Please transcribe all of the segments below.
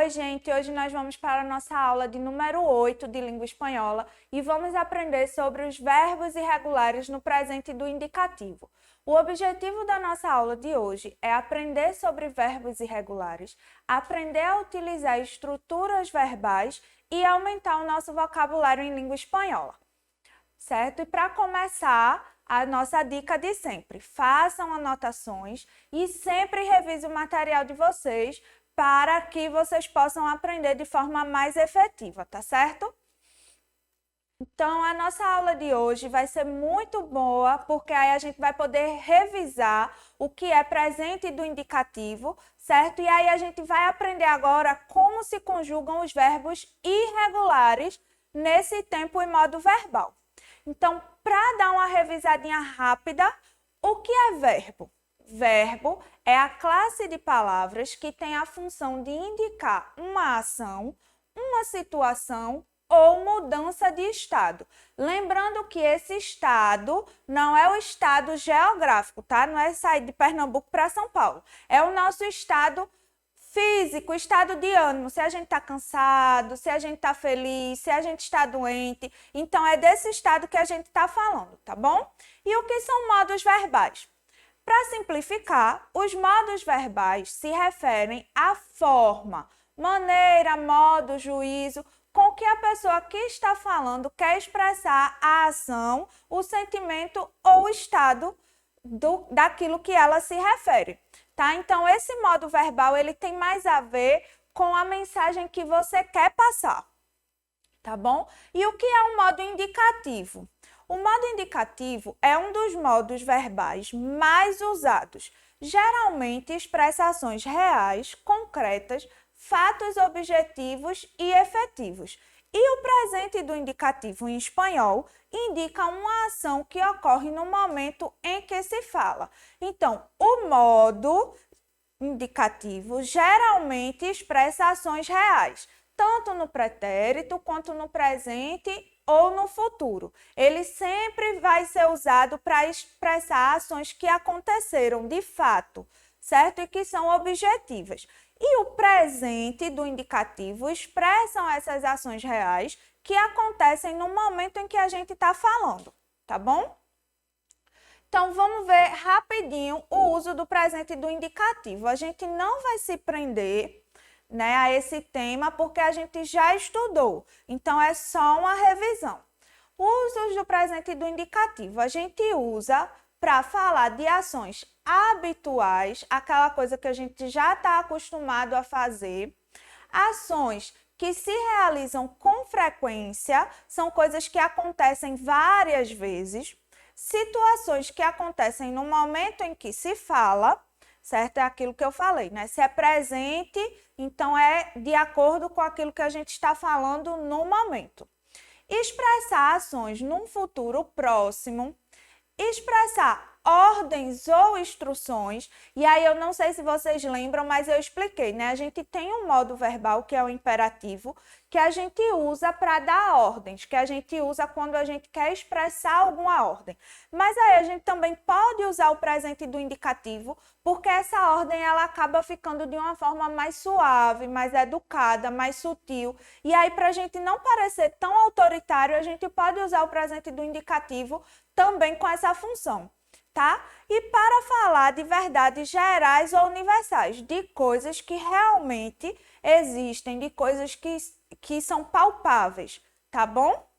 Oi, gente! Hoje nós vamos para a nossa aula de número 8 de língua espanhola e vamos aprender sobre os verbos irregulares no presente do indicativo. O objetivo da nossa aula de hoje é aprender sobre verbos irregulares, aprender a utilizar estruturas verbais e aumentar o nosso vocabulário em língua espanhola, certo? E para começar, a nossa dica de sempre: façam anotações e sempre revise o material de vocês para que vocês possam aprender de forma mais efetiva, tá certo? Então, a nossa aula de hoje vai ser muito boa, porque aí a gente vai poder revisar o que é presente do indicativo, certo? E aí a gente vai aprender agora como se conjugam os verbos irregulares nesse tempo e modo verbal. Então, para dar uma revisadinha rápida, o que é verbo? Verbo é a classe de palavras que tem a função de indicar uma ação, uma situação ou mudança de estado. Lembrando que esse estado não é o estado geográfico, tá? Não é sair de Pernambuco para São Paulo. É o nosso estado físico, estado de ânimo, se a gente está cansado, se a gente está feliz, se a gente está doente. Então, é desse estado que a gente está falando, tá bom? E o que são modos verbais? Para simplificar, os modos verbais se referem à forma, maneira, modo, juízo, com que a pessoa que está falando quer expressar a ação, o sentimento ou o estado daquilo que ela se refere, tá? Então, esse modo verbal, ele tem mais a ver com a mensagem que você quer passar, tá bom? E o que é um modo indicativo? O modo indicativo é um dos modos verbais mais usados. Geralmente expressa ações reais, concretas, fatos objetivos e efetivos. E o presente do indicativo em espanhol indica uma ação que ocorre no momento em que se fala. Então, o modo indicativo geralmente expressa ações reais, tanto no pretérito quanto no presente ou no futuro. Ele sempre vai ser usado para expressar ações que aconteceram de fato, certo? E que são objetivas. E o presente do indicativo expressam essas ações reais que acontecem no momento em que a gente está falando, tá bom? Então, vamos ver rapidinho o uso do presente do indicativo. A gente não vai se prender, né, a esse tema, porque a gente já estudou. Então, é só uma revisão. Usos do presente do indicativo. A gente usa para falar de ações habituais, aquela coisa que a gente já está acostumado a fazer. Ações que se realizam com frequência, são coisas que acontecem várias vezes. Situações que acontecem no momento em que se fala, certo? É aquilo que eu falei, né? Se é presente, então é de acordo com aquilo que a gente está falando no momento. Expressar ações num futuro próximo, expressar ordens ou instruções, e aí eu não sei se vocês lembram, mas eu expliquei, né? A gente tem um modo verbal, que é o imperativo, que a gente usa para dar ordens, que a gente usa quando a gente quer expressar alguma ordem. Mas aí a gente também pode usar o presente do indicativo, porque essa ordem ela acaba ficando de uma forma mais suave, mais educada, mais sutil. E aí, para a gente não parecer tão autoritário, a gente pode usar o presente do indicativo também com essa função, tá? E para falar de verdades gerais ou universais, de coisas que realmente existem, de coisas que são palpáveis, tá bom?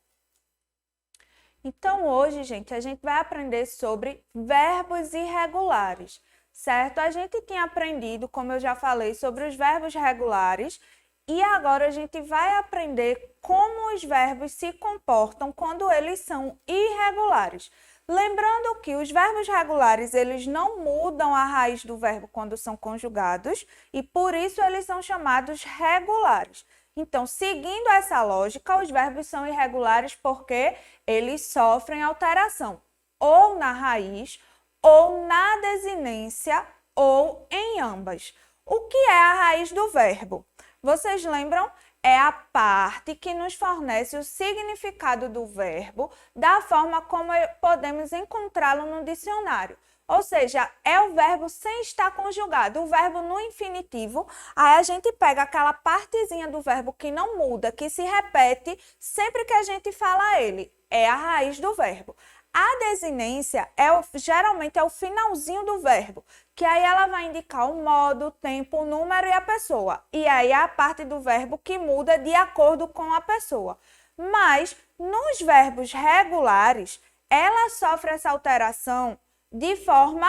Então, hoje, gente, a gente vai aprender sobre verbos irregulares, certo? A gente tinha aprendido, como eu já falei, sobre os verbos regulares e agora a gente vai aprender como os verbos se comportam quando eles são irregulares. Lembrando que os verbos regulares, eles não mudam a raiz do verbo quando são conjugados e por isso eles são chamados regulares. Então, seguindo essa lógica, os verbos são irregulares porque eles sofrem alteração ou na raiz, ou na desinência, ou em ambas. O que é a raiz do verbo? Vocês lembram? é a parte que nos fornece o significado do verbo da forma como podemos encontrá-lo no dicionário. Ou seja, é o verbo sem estar conjugado. O verbo no infinitivo, aí a gente pega aquela partezinha do verbo que não muda, que se repete sempre que a gente fala ele. É a raiz do verbo. A desinência geralmente é o finalzinho do verbo, que aí ela vai indicar o modo, o tempo, o número e a pessoa. E aí é a parte do verbo que muda de acordo com a pessoa. Mas nos verbos regulares, ela sofre essa alteração de forma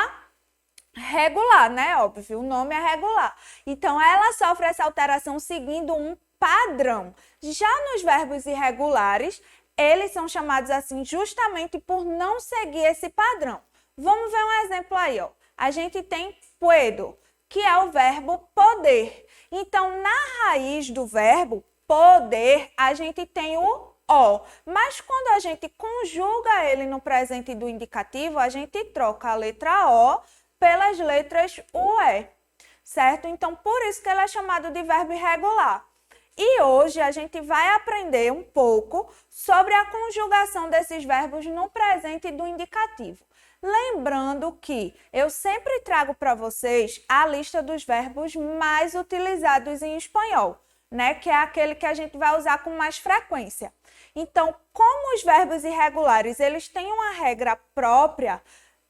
regular, né? Óbvio, o nome é regular. Então, ela sofre essa alteração seguindo um padrão. Já nos verbos irregulares, eles são chamados assim justamente por não seguir esse padrão. Vamos ver um exemplo aí, ó. A gente tem puedo, que é o verbo poder. Então, na raiz do verbo poder, a gente tem o O, mas quando a gente conjuga ele no presente do indicativo, a gente troca a letra O pelas letras UE, certo? Então, por isso que ele é chamado de verbo irregular. E hoje a gente vai aprender um pouco sobre a conjugação desses verbos no presente do indicativo. Lembrando que eu sempre trago para vocês a lista dos verbos mais utilizados em espanhol, né? Que é aquele que a gente vai usar com mais frequência. Então, como os verbos irregulares, eles têm uma regra própria,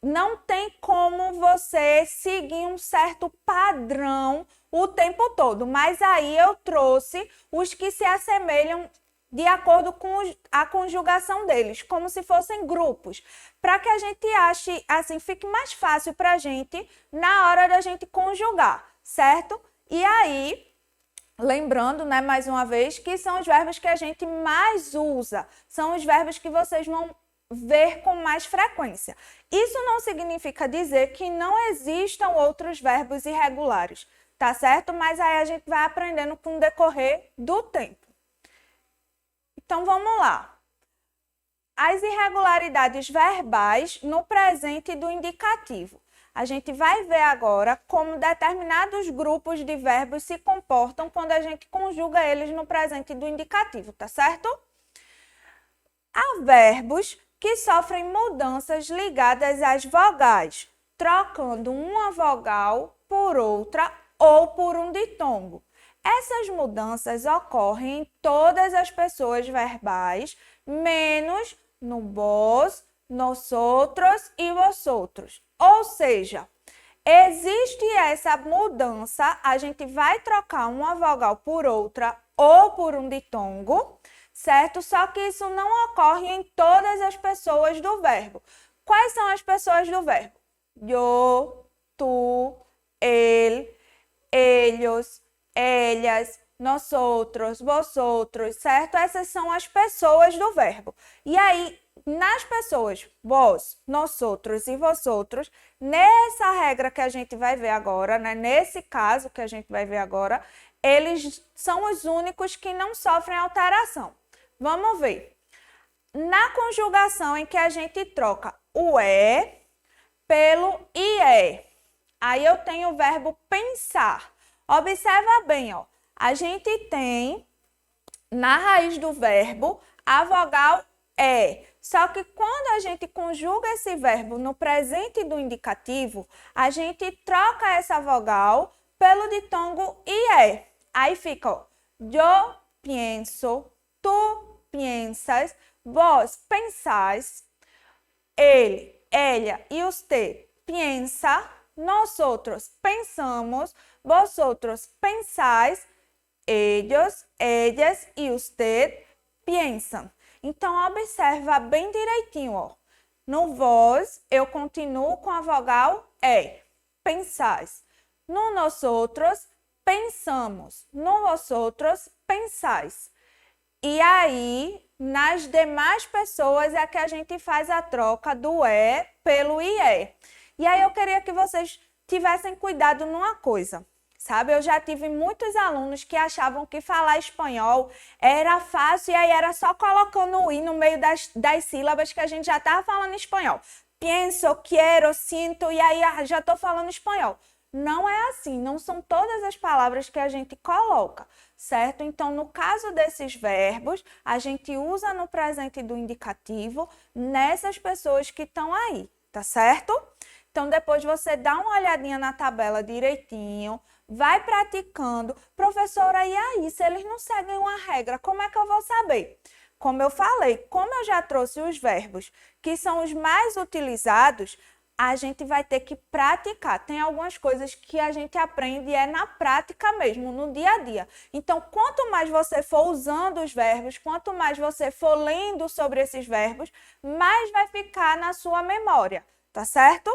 não tem como você seguir um certo padrão o tempo todo. Mas aí eu trouxe os que se assemelham de acordo com a conjugação deles, como se fossem grupos, para que a gente ache, assim, fique mais fácil para a gente na hora da gente conjugar, certo? E aí, lembrando, né, mais uma vez, que são os verbos que a gente mais usa, são os verbos que vocês vão ver com mais frequência. Isso não significa dizer que não existam outros verbos irregulares, tá certo? Mas aí a gente vai aprendendo com o decorrer do tempo. Então, vamos lá. As irregularidades verbais no presente do indicativo. A gente vai ver agora como determinados grupos de verbos se comportam quando a gente conjuga eles no presente do indicativo, tá certo? Há verbos que sofrem mudanças ligadas às vogais, trocando uma vogal por outra ou por um ditongo. Essas mudanças ocorrem em todas as pessoas verbais, menos no vos, nosotros e vosotros. Ou seja, existe essa mudança, a gente vai trocar uma vogal por outra ou por um ditongo, certo? Só que isso não ocorre em todas as pessoas do verbo. Quais são as pessoas do verbo? Eu, tu, ele, ellos, ellas, nosotros, vosotros, certo? Essas são as pessoas do verbo. E aí, nas pessoas, vós, nosotros e vosotros, nessa regra que a gente vai ver agora, né? Nesse caso que a gente vai ver agora, eles são os únicos que não sofrem alteração. Vamos ver. Na conjugação em que a gente troca o é pelo ie, aí eu tenho o verbo pensar. Observa bem, ó. A gente tem na raiz do verbo a vogal é. Só que quando a gente conjuga esse verbo no presente do indicativo, a gente troca essa vogal pelo ditongo ie. Aí fica, ó, yo pienso, tu piensas, vos pensais, ele, ella e usted piensa, nosotros pensamos, vosotros pensáis, ellos, ellas e usted piensan. Então, observa bem direitinho, ó. No vós, eu continuo com a vogal é, pensais. No nosotros, pensamos. No vosotros, pensais. E aí, nas demais pessoas é que a gente faz a troca do é pelo ie. E aí, eu queria que vocês tivessem cuidado numa coisa. Sabe, eu já tive muitos alunos que achavam que falar espanhol era fácil e aí era só colocando o i no meio das sílabas que a gente já estava falando espanhol. Pienso, quiero, sinto e aí já estou falando espanhol. Não é assim, não são todas as palavras que a gente coloca, certo? Então, no caso desses verbos, a gente usa no presente do indicativo nessas pessoas que estão aí, tá certo? Então, depois você dá uma olhadinha na tabela direitinho, vai praticando. Professora, e aí, se eles não seguem uma regra, como é que eu vou saber? Como eu falei, como eu já trouxe os verbos que são os mais utilizados, a gente vai ter que praticar. Tem algumas coisas que a gente aprende e é na prática mesmo, no dia a dia. Então, quanto mais você for usando os verbos, quanto mais você for lendo sobre esses verbos, mais vai ficar na sua memória, tá certo?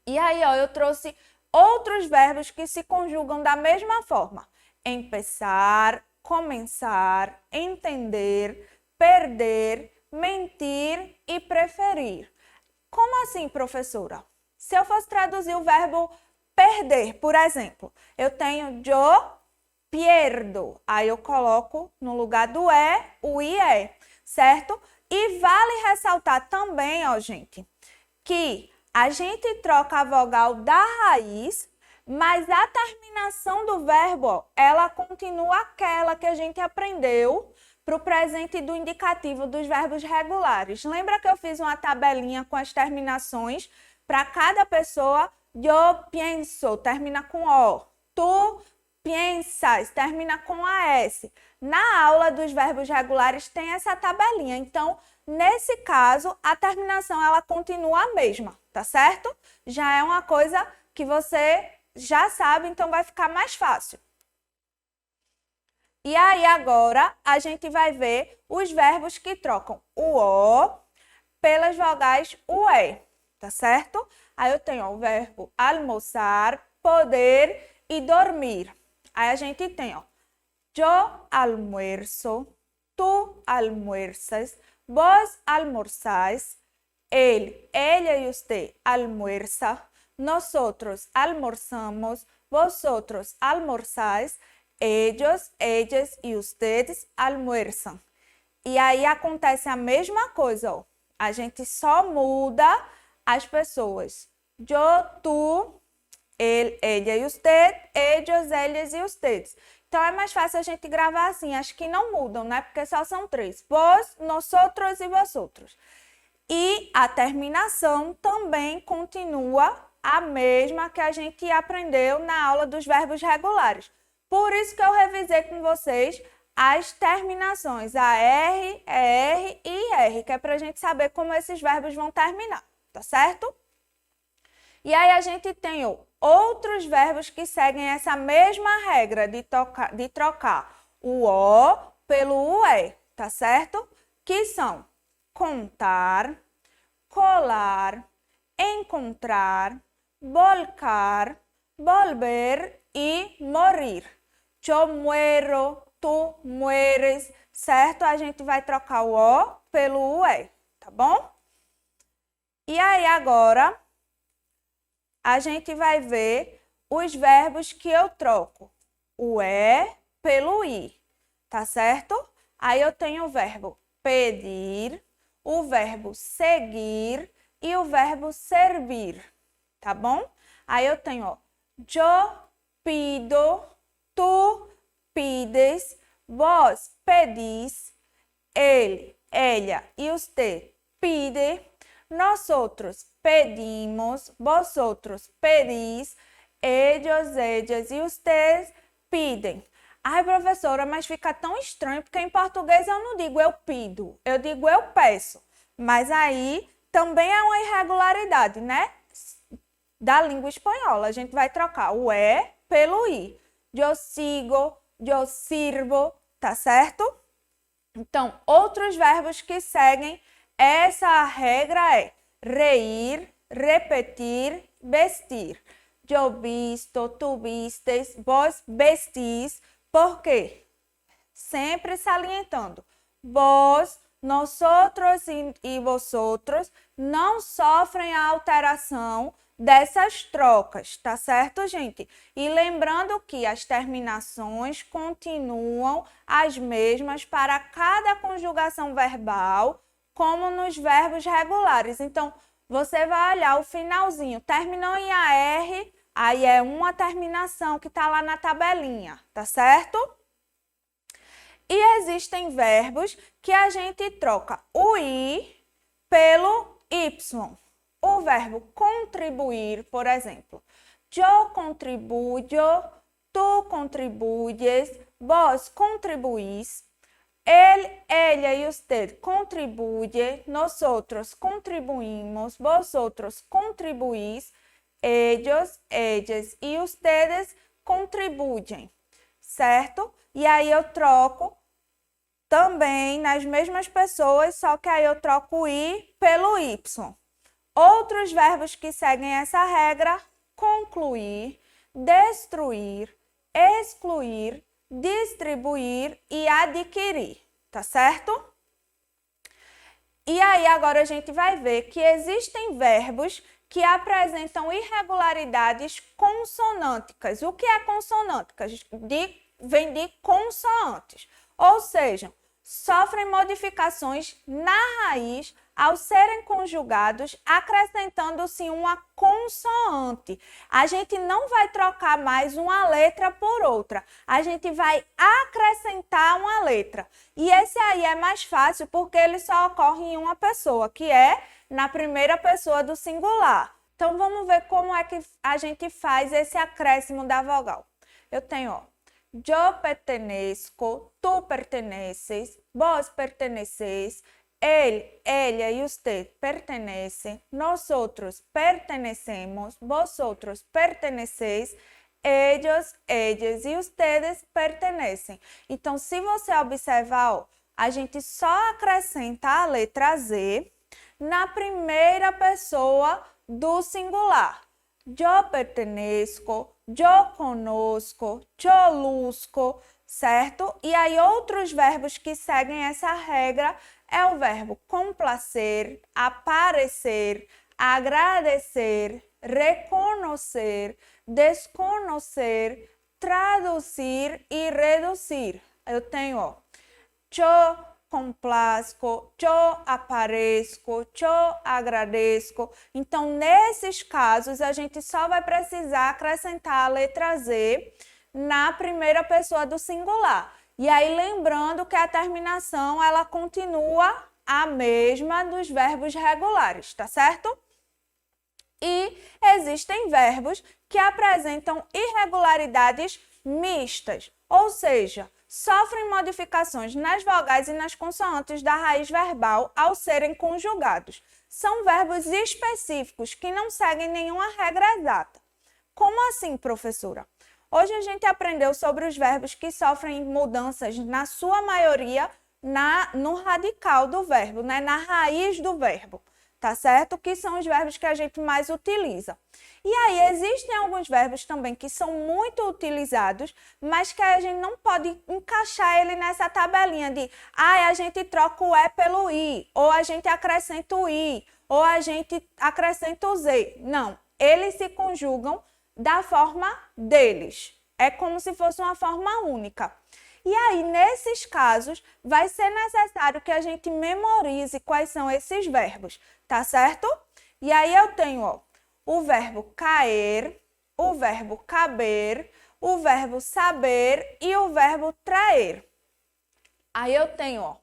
E aí, ó, eu trouxe outros verbos que se conjugam da mesma forma. Empezar, começar, entender, perder, mentir e preferir. Como assim, professora? Se eu fosse traduzir o verbo perder, por exemplo, eu tenho yo pierdo. Aí eu coloco no lugar do o IE, certo? E vale ressaltar também, ó, gente, que a gente troca a vogal da raiz, mas a terminação do verbo, ó, ela continua aquela que a gente aprendeu para o presente do indicativo dos verbos regulares. Lembra que eu fiz uma tabelinha com as terminações para cada pessoa? Yo pienso, termina com O. Tu piensas, termina com AS. Na aula dos verbos regulares tem essa tabelinha. Então, nesse caso, a terminação ela continua a mesma, tá certo? Já é uma coisa que você já sabe, então vai ficar mais fácil. E aí, agora, a gente vai ver os verbos que trocam o O pelas vogais UE, tá certo? Aí eu tenho ó, o verbo almoçar, poder e dormir. Aí a gente tem, ó, yo almuerzo, tu almuerzas, vos almorzáis, él, ella y usted almuerza, nosotros almorzamos, vosotros almorzáis, ellos, ellas e ustedes almuerzam. E aí acontece a mesma coisa, ó. A gente só muda as pessoas. Eu, tu, ele, ella e usted, ellos, ellas e ustedes. Então é mais fácil a gente gravar assim. Acho que não mudam, né? Porque só são três. Vos, nosotros e vosotros. E a terminação também continua a mesma que a gente aprendeu na aula dos verbos regulares. Por isso que eu revisei com vocês as terminações, a R, ER e IR, que é para a gente saber como esses verbos vão terminar, tá certo? E aí a gente tem outros verbos que seguem essa mesma regra de trocar o O pelo UE, tá certo? Que são contar, colar, encontrar, volcar, volver e morir. Eu muero, tu mueres, certo? A gente vai trocar o O pelo UE, tá bom? E aí agora a gente vai ver os verbos que eu troco o E pelo I, tá certo? Aí eu tenho o verbo pedir, o verbo seguir e o verbo servir, tá bom? Aí eu tenho, ó, yo pido, tu pides, vos pedís, ele, ella e usted pide, nosotros pedimos, vosotros pedís, ellos, ellas e ustedes pidem. Ai, professora, mas fica tão estranho, porque em português eu não digo eu pido, eu digo eu peço. Mas aí também é uma irregularidade, né? Da língua espanhola. A gente vai trocar o E pelo I. Eu sigo, eu sirvo, tá certo? Então, outros verbos que seguem essa regra é reír, repetir, vestir. Eu visto, tu vistes, vos vestis. Por quê? Sempre salientando. Vos, nosotros e vosotros não sofrem a alteração dessas trocas, tá certo, gente? E lembrando que as terminações continuam as mesmas para cada conjugação verbal, como nos verbos regulares. Então, você vai olhar o finalzinho, terminou em AR, Aí é uma terminação que está lá na tabelinha, tá certo? E existem verbos que a gente troca o i pelo y. O verbo contribuir, por exemplo. Yo contribuyo, tú contribuyes, vos contribuís. Él, ella y usted contribuye, nosotros contribuimos, vosotros contribuís, ellos, ellas y ustedes contribuem, certo? E aí eu troco também nas mesmas pessoas, só que aí eu troco o i pelo y. Outros verbos que seguem essa regra: concluir, destruir, excluir, distribuir e adquirir, tá certo? E aí agora a gente vai ver que existem verbos que apresentam irregularidades consonânticas. O que é consonânticas? Vem de consoantes, ou seja, sofrem modificações na raiz ao serem conjugados, acrescentando-se uma consoante. A gente não vai trocar mais uma letra por outra, a gente vai acrescentar uma letra. E esse aí é mais fácil porque ele só ocorre em uma pessoa, que é na primeira pessoa do singular. Então, vamos ver como é que a gente faz esse acréscimo da vogal. Eu tenho, ó, yo pertenezco, tú perteneces, vos perteneces, él, ella y usted pertenecen, nosotros pertenecemos, vosotros perteneceis, ellos, ellas e ustedes pertenecem. Então, se você observar, ó, a gente só acrescenta a letra Z na primeira pessoa do singular. Yo pertenezco, yo conozco, yo luzco, certo? E aí outros verbos que seguem essa regra é o verbo complacer, aparecer, agradecer, reconhecer, desconhecer, traduzir e reduzir. Eu tenho, ó, yo complazco, yo apareço, yo agradeço. Então, nesses casos, a gente só vai precisar acrescentar a letra Z na primeira pessoa do singular. E aí, lembrando que a terminação, ela continua a mesma dos verbos regulares, tá certo? E existem verbos que apresentam irregularidades mistas, ou seja, sofrem modificações nas vogais e nas consoantes da raiz verbal ao serem conjugados. São verbos específicos que não seguem nenhuma regra exata. Como assim, professora? Hoje a gente aprendeu sobre os verbos que sofrem mudanças, na sua maioria, no radical do verbo, né? Na raiz do verbo, tá certo? Que são os verbos que a gente mais utiliza. E aí, existem alguns verbos também que são muito utilizados, mas que a gente não pode encaixar ele nessa tabelinha de a gente troca o E pelo I, ou a gente acrescenta o I, ou a gente acrescenta o Z. Não, eles se conjugam da forma deles. É como se fosse uma forma única. E aí, nesses casos, vai ser necessário que a gente memorize quais são esses verbos, tá certo? E aí eu tenho, ó, o verbo cair, o verbo caber, o verbo saber e o verbo trair. Aí eu tenho, ó,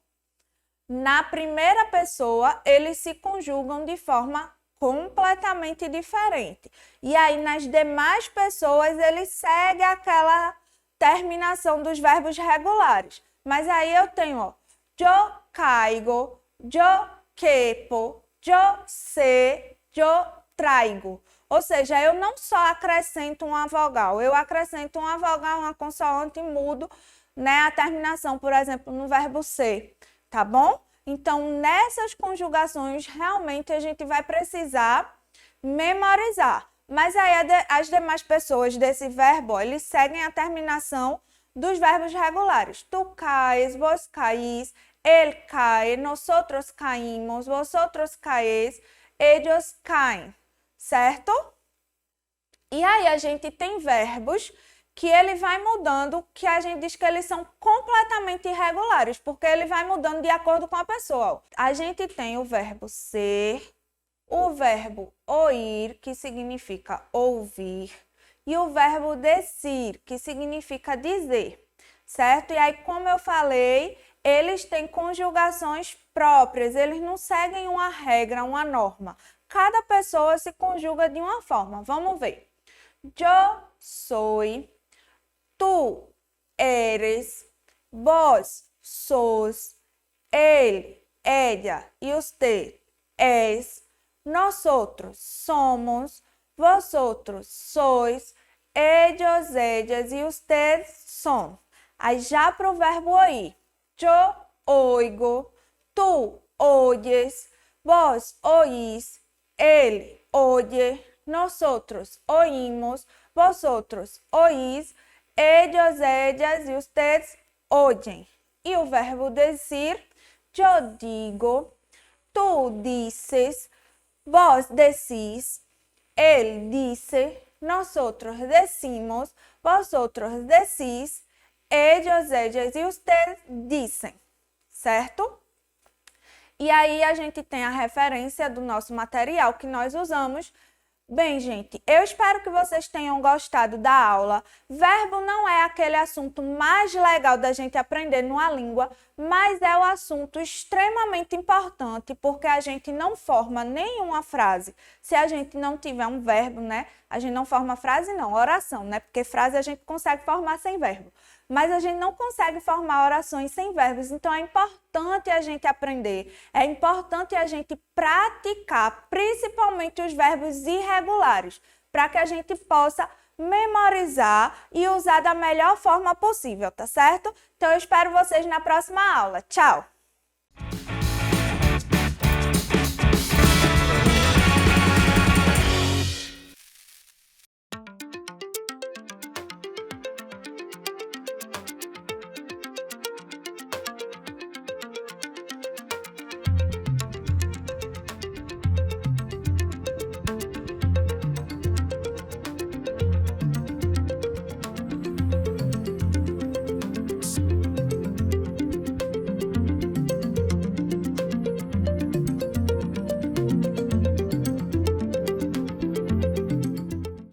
na primeira pessoa, eles se conjugam de forma completamente diferente. E aí, nas demais pessoas, eles seguem aquela terminação dos verbos regulares. Mas aí eu tenho, ó, yo caigo, yo quepo, yo sé, yo traigo. Ou seja, eu não só acrescento uma vogal, eu acrescento uma vogal, uma consoante e mudo, né, a terminação, por exemplo, no verbo ser, tá bom? Então, nessas conjugações, realmente a gente vai precisar memorizar. Mas aí as demais pessoas desse verbo, ó, eles seguem a terminação dos verbos regulares. Tu caes, vos caís, ele cae, nosotros caímos, vosotros caes, ellos caem, certo? E aí a gente tem verbos que ele vai mudando, que a gente diz que eles são completamente irregulares, porque ele vai mudando de acordo com a pessoa. A gente tem o verbo ser, o verbo ouvir, que significa ouvir, e o verbo decir, que significa dizer, certo? E aí, como eu falei, eles têm conjugações próprias, eles não seguem uma regra, uma norma. Cada pessoa se conjuga de uma forma. Vamos ver. Yo soy, tú eres, vos sos, él, ella y usted es, nosotros somos, vosotros sois, ellos, ellas y ustedes son. Aí já para o verbo oír. Yo oigo, tú oyes, vos oís, él oye, nosotros oímos, vosotros oís, ellos, ellas y ustedes oyen. E o verbo decir, yo digo, tú dices, vos decís, él dice, nosotros decimos, vosotros decís, ellos, ellas e ustedes dizem, certo? E aí a gente tem a referência do nosso material que nós usamos. Bem, gente, eu espero que vocês tenham gostado da aula. Verbo não é aquele assunto mais legal da gente aprender numa língua, mas é um assunto extremamente importante, porque a gente não forma nenhuma frase se a gente não tiver um verbo, né? A gente não forma frase não, oração, né? Porque frase a gente consegue formar sem verbo. Mas a gente não consegue formar orações sem verbos, então é importante a gente aprender, é importante a gente praticar, principalmente os verbos irregulares, para que a gente possa memorizar e usar da melhor forma possível, tá certo? Então eu espero vocês na próxima aula. Tchau!